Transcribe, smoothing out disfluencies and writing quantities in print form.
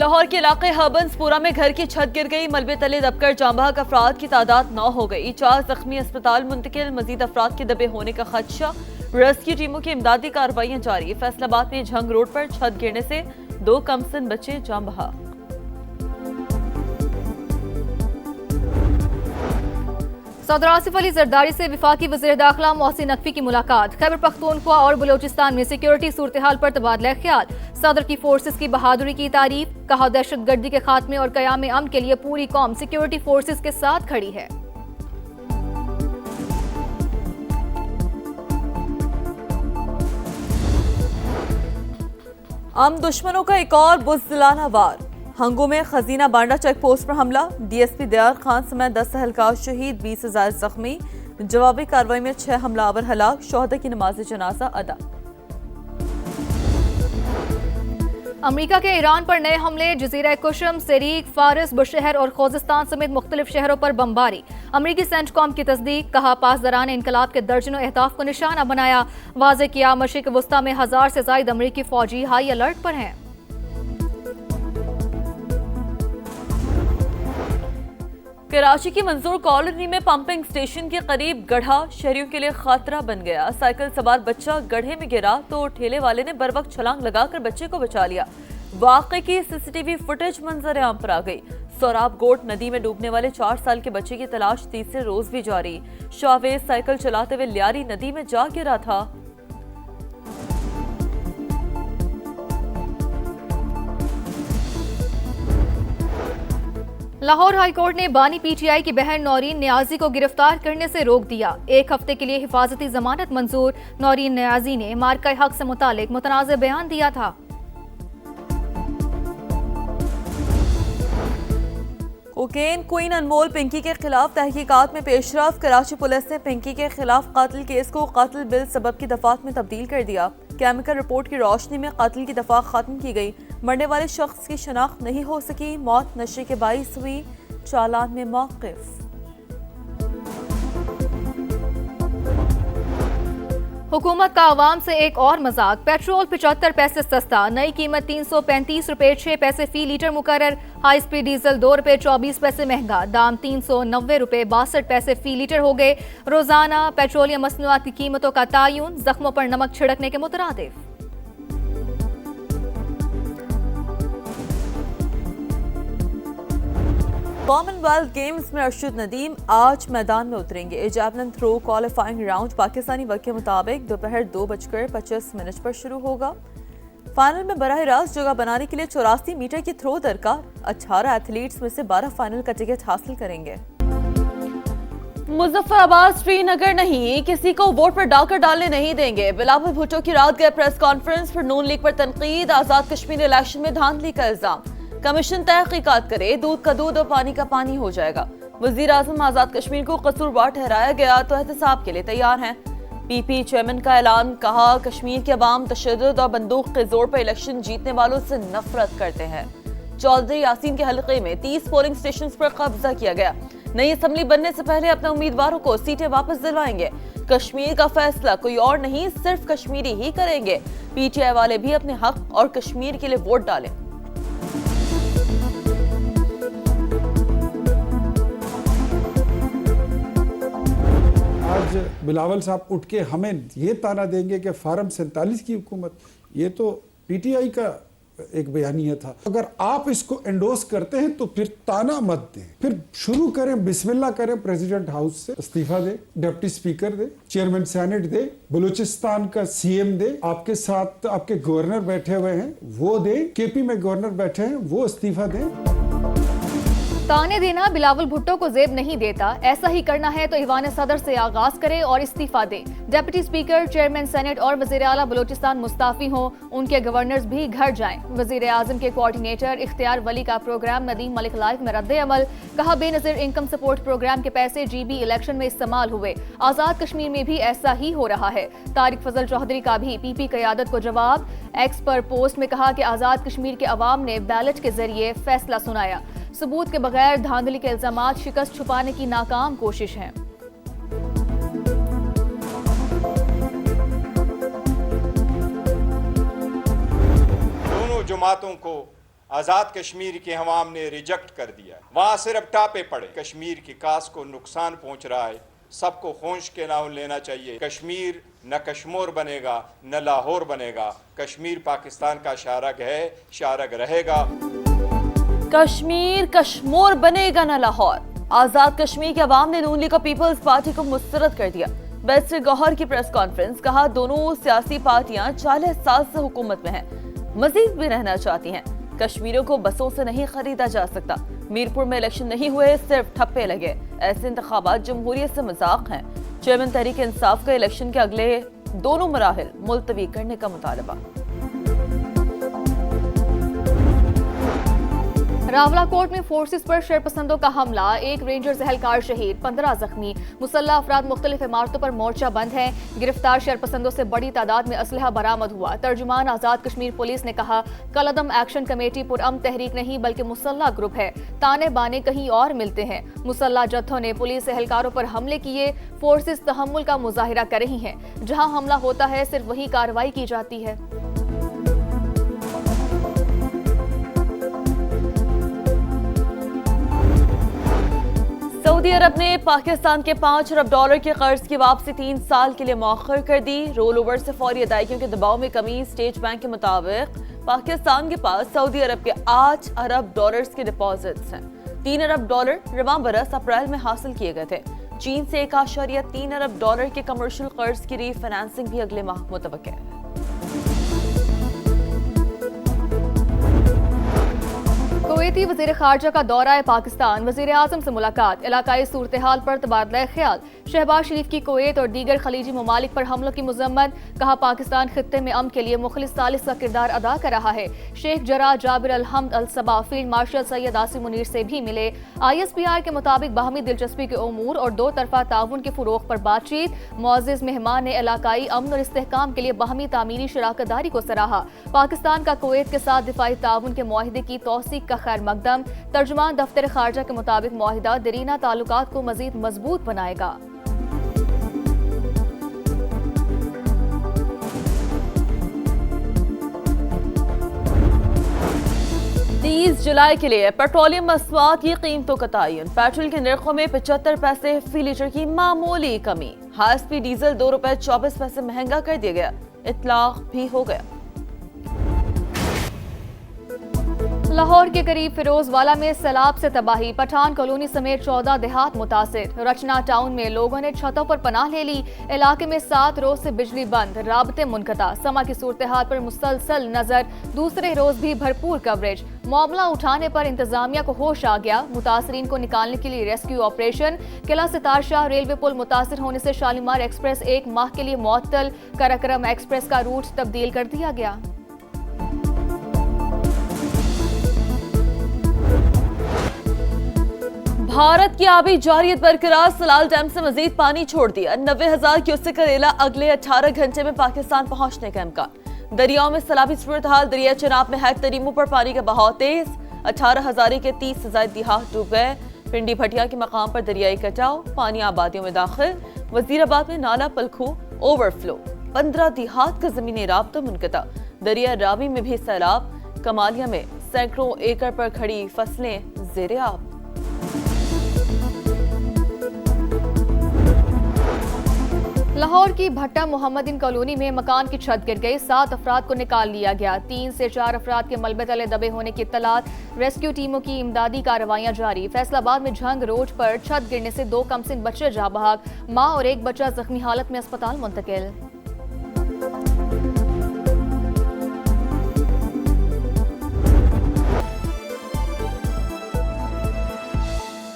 लाहौर के इलाके हर्बन्सपुरा में घर की छत गिर गई, मलबे तले दबकर जांबाक अफराद की तादाद 9 हो गई। 4 जख्मी अस्पताल मुंतकिल, मजीद अफराद के दबे होने का खदशा। रेस्क्यू टीमों की इमदादी कार्रवाइयां जारी। फैसलाबाद में झंग रोड पर छत गिरने से 2 कमसिन बच्चे जान बहा। सदर आसिफ अली जरदारी से वफाकी वज़ीर दाखिला मोहसिन नकवी की मुलाकात। खैबर पख्तूनख्वा और बलोचिस्तान में सिक्योरिटी सूरत हाल पर तबादला ख्याल। सदर की फोर्सेस की बहादुरी की तारीफ। कहा, दहशतगर्दी के खात्मे और क़याम अमन के लिए पूरी कौम सिक्योरिटी फोर्सेस के साथ खड़ी है। आम दुश्मनों का एक और बुज़दिलाना वार। हंगू में खजीना बांडा चेक पोस्ट पर हमला। डीएसपी दयार खान समेत 10 अहलकार शहीद, 20 से ज़ायद जख्मी। जवाबी कार्रवाई में 6 हमलावर हलाक। शोहदा की नमाज जनाजा अदा। अमरीका के ईरान पर नए हमले। जजीरा कुशम, सेरीक, फारिस, बुशहर और खोजिस्तान समेत मुख्तलिफ शहरों पर बमबारी। अमरीकी सेंटकॉम की तस्दीक। कहा, पासदारान इनकलाब के दर्जनों अहदाफ को निशाना बनाया। वाज़े किया, मशरिक वस्ता में 1000 से ज़ायद अमरीकी फौजी हाई अलर्ट पर हैं। कराची की मंजूर कॉलोनी में पंपिंग स्टेशन के करीब गड्ढा शहरियों के लिए खतरा बन गया। साइकिल सवार बच्चा गड्ढे में गिरा तो ठेले वाले ने बर वक्त छलांग लगाकर बच्चे को बचा लिया। वाकई की सीसीटीवी फुटेज मंजर आम पर आ गई। सोराब गोट नदी में डूबने वाले 4 साल के बच्चे की तलाश तीसरे रोज भी जारी। शावेज साइकिल चलाते हुए लियारी नदी में जा गिरा था। लाहौर हाईकोर्ट ने बानी पीटीआई की बहन नौरीन नियाजी को गिरफ्तार करने से रोक दिया। 1 हफ्ते के लिए हिफाजती जमानत मंजूर। नौरीन नियाजी ने मार्का हक से मुतालिक मुतनाज़ बयान दिया था। कोकेन क्वीन अनमोल पिंकी के खिलाफ तहकीकात में पेशरफ। कराची पुलिस ने पिंकी के खिलाफ कातिल केस को कातिल बिल सबब की दफात में तब्दील कर दिया। केमिकल रिपोर्ट की रोशनी में कातिल की दफा खत्म की गई। मरने वाले शख्स की शनाख्त नहीं हो सकी। मौत नशे के बाइस हुई। चालान में मौक़िफ़। हुकूमत का आवाम से एक और मजाक। पेट्रोल 75 पैसे सस्ता। नई कीमत 335 रुपए 6 पैसे फी लीटर मुकर्रर। हाई स्पीड डीजल 2 रुपए 24 पैसे महंगा। दाम 390 रुपए 62 पैसे फी लीटर हो गए। रोजाना पेट्रोलियम मसनूआत की कीमतों का तायुन। जख्मों पर नमक छिड़कने के मुतरादिफ। कॉमनवेल्थ गेम्स में अरशद नदीम आज मैदान में उतरेंगे। Javelin throw qualifying round Pakistani वक्त के मुताबिक दोपहर 2:25 पर शुरू होगा। फाइनल में बराह रास्त जगह बनाने के लिए 84 मीटर की थ्रो दरकार। 18 एथलीट्स में से 12 फाइनल का टिकट हासिल करेंगे। मुजफ्फराबाद श्रीनगर नहीं, किसी को वोट पर डाकर डालने नहीं देंगे। बिलावल भुट्टो की रात गए प्रेस कॉन्फ्रेंस पर नून लीग पर तनकीद। आजाद कश्मीर इलेक्शन में धांधली का इल्जाम। कमीशन तहकीकात करे, दूध का दूध और पानी का पानी हो जाएगा। वजीर आजम आजाद कश्मीर को कसूरवार ठहराया गया तो एहतसाब के लिए तैयार हैं। पीपी चेयरमैन का ऐलान। कहा, कश्मीर के अवाम तशद्दुद और बंदूक के जोर पर इलेक्शन जीतने वालों से नफरत करते हैं। चौधरी यासीन के हलके में 30 पोलिंग स्टेशन पर कब्जा किया गया। नई असम्बली बनने से पहले अपने उम्मीदवारों को सीटें वापस दिलवाएंगे। कश्मीर का फैसला कोई और नहीं, सिर्फ कश्मीरी ही करेंगे। पीटीआई वाले भी अपने हक और कश्मीर के लिए वोट डालें। आज बिलावल साहब उठ के हमें ये ताना देंगे कि फार्म 47 की हुकूमत, ये तो पीटीआई का एक बयानिया था। अगर आप इसको एंडोर्स करते हैं तो फिर ताना मत दें, फिर शुरू करें, बिस्मिल्लाह करें। प्रेसिडेंट हाउस से इस्तीफा दे, डिप्टी स्पीकर दे, चेयरमैन सेनेट दे, बलूचिस्तान का सीएम दे, आपके साथ आपके गवर्नर बैठे हुए हैं वो दे, केपी में गवर्नर बैठे हैं वो इस्तीफा दें। ताने देना बिलावल भुट्टो को जेब नहीं देता। ऐसा ही करना है तो ईवान सदर से आगाज करे और इस्तीफा दे। डिप्टी स्पीकर, चेयरमैन सेनेट और वजीर आला बलूचिस्तान मुस्ताफी हों, उनके गवर्नर्स भी घर जाएं। वजीर आजम के कोऑर्डिनेटर इख्तियार वली का प्रोग्राम नदीम मलिक लाइफ में रद्द अमल। कहा, बेनजीर इनकम सपोर्ट प्रोग्राम के पैसे जीबी इलेक्शन में इस्तेमाल हुए। आजाद कश्मीर में भी ऐसा ही हो रहा है। तारिक फजल चौधरी का भी पीपी क़यादत को जवाब। एक्स पर पोस्ट में कहा कि आजाद कश्मीर के अवाम ने बैलेट के जरिए फैसला सुनाया। सबूत के बगैर धांधली के इल्जामात शिकस्त छुपाने की नाकाम कोशिश है। दोनों जमातों को आज़ाद कश्मीर की हवाम ने रिजेक्ट कर दिया है। वहाँ सिर्फ टापे पड़े। कश्मीर की कास को नुकसान पहुँच रहा है। सबको होश के नाम लेना चाहिए। कश्मीर न कश्मीर बनेगा न लाहौर बनेगा। कश्मीर पाकिस्तान का शारग है, शारग रहेगा। कश्मीर कश्मीर बनेगा न लाहौर। आजाद कश्मीर के अवाम ने नून लीग और पीपल्स पार्टी को मुस्तरद कर दिया। बैरिस्टर गौहर की प्रेस कॉन्फ्रेंस, कहा दोनों सियासी पार्टियां 40 साल से हुकूमत में हैं, मजीद भी रहना चाहती हैं। कश्मीरियों को बसों से नहीं खरीदा जा सकता। मीरपुर में इलेक्शन नहीं हुए, सिर्फ ठप्पे लगे। ऐसे इंतखाबात जमहूरियत से मजाक हैं। चेयरमैन तहरीक इंसाफ का इलेक्शन के अगले दोनों मराहिल मुलतवी करने का मुतालबा। रावलाकोट में फोर्सेस पर शरपसंदों का हमला, एक रेंजर एहलकार शहीद, 15 जख्मी। मुसल्ला अफराद मुख्तलिफ इमारतों पर मोर्चा बंद है। गिरफ्तार शरपसंदों से बड़ी तादाद में असलहा बरामद हुआ। तर्जुमान आजाद कश्मीर पुलिस ने कहा, कलअदम एक्शन कमेटी पुरअमन तहरीक नहीं बल्कि मुसल्ला ग्रुप है। ताने बाने कहीं और मिलते हैं। मुसल्ला जत्थों ने पुलिस एहलकारों पर हमले किए। फोर्सेस तहम्मुल का मुजाहिरा कर रही हैं। जहां हमला होता है सिर्फ वही कार्रवाई की जाती है। सऊदी अरब ने पाकिस्तान के $5 अरब के कर्ज की वापसी 3 साल के लिए मौखर कर दी। रोल ओवर से फौरी अदायगियों के दबाव में कमी। स्टेट बैंक के मुताबिक पाकिस्तान के पास सऊदी अरब के $8 अरब के डिपॉजिट्स हैं। $3 अरब रवां बरस अप्रैल में हासिल किए गए थे। चीन से $1.3 अरब के कमर्शियल कर्ज की रीफाइनेंसिंग भी अगले माह मुतवक्किल है। कुवैती वज़ीर ख़ारजा का दौरा है पाकिस्तान, वज़ीर आज़म से मुलाकात, इलाकाई सूरत हाल पर तबादला ख्याल। शहबाज शरीफ की कुवैत और दीगर खलीजी ममालिक पर हमलों की मज़म्मत, कहा पाकिस्तान खित्ते में अमन के लिए मुखलिस सालिस का किरदार अदा कर रहा है। शेख जरा जाबिर अल-हम्द अल-सबा फील्ड मार्शल सैयद आसिम मुनीर से भी मिले। ISPR के मुताबिक बाहमी दिलचस्पी के उमूर और दो तरफा ताउन के फ़रोग़ पर बातचीत। मुअज़्ज़िज़ मेहमान ने इलाकाई अमन और इस्तेहकाम के लिए बाहमी तामीरी शराकतदारी को सराहा। पाकिस्तान का कुवैत के साथ दिफाई ताउन के मुआहिदे की तौसीक का खैर मकदम। तर्जुमान दफ्तर खारजा के मुताबिक मुआहिदा दरीना ताल्लुकात को मजीद मजबूत बनाएगा। 30 जुलाई के लिए पेट्रोलियम मसनूआत की कीमतों का तयन। पेट्रोल के निर्खों में 75 पैसे फी लीटर की मामूली कमी। हाई स्पीड डीजल ₹2.24 महंगा कर दिया गया। इतलाक भी हो गया। लाहौर के करीब फिरोजवाला में सैलाब से तबाही, पठान कॉलोनी समेत 14 देहात मुतासिर। रचना टाउन में लोगों ने छतों पर पनाह ले ली। इलाके में 7 रोज से बिजली बंद, राबते मुनक़ता। समा की सूरत हाल पर मुसलसल नजर, दूसरे रोज भी भरपूर कवरेज। मामला उठाने पर इंतजामिया को होश आ गया। मुतासरीन को निकालने के लिए रेस्क्यू ऑपरेशन। किला सितार शाह रेलवे पुल मुतासिर होने से शालीमार एक्सप्रेस 1 माह के लिए मुअत्तल। कराकरम एक्सप्रेस का रूट तब्दील कर दिया गया। भारत की आबी जारियत बरकरार, सलाल डैम से मजीद पानी छोड़ दिया। 90,000 क्यूसेक का रेला अगले 18 घंटे में पाकिस्तान पहुंचने का इम्कान। दरियाओं में सैलाबी सूरत हाल, दरिया चनाब में हैक तरीमों पर पानी का बहाव तेज। 18 हजारे के 30 से ज्यादा देहात डूब गए। पिंडी भटिया के मकाम पर दरियाई कटाव, पानी आबादियों में दाखिल। वजीराबाद में नाला पलखू ओवरफ्लो, 15 देहात का जमीनी राब्ता मुनक़ता। दरिया रावी में भी सैलाब। कमालिया में सैकड़ों एकड़ पर खड़ी फसलें ज़ेरे आब। लाहौर की भट्टा मोहम्मदीन कॉलोनी में मकान की छत गिर गई। 7 अफराद को निकाल लिया गया। 3 से 4 अफराद के मलबे तले दबे होने की इत्तलात। रेस्क्यू टीमों की इमदादी कार्रवाइयां जारी। फैसलाबाद में झंग रोड पर छत गिरने से 2 कमसिन बच्चे जाँ बहक। मां और एक बच्चा जख्मी हालत में अस्पताल मुंतकिल।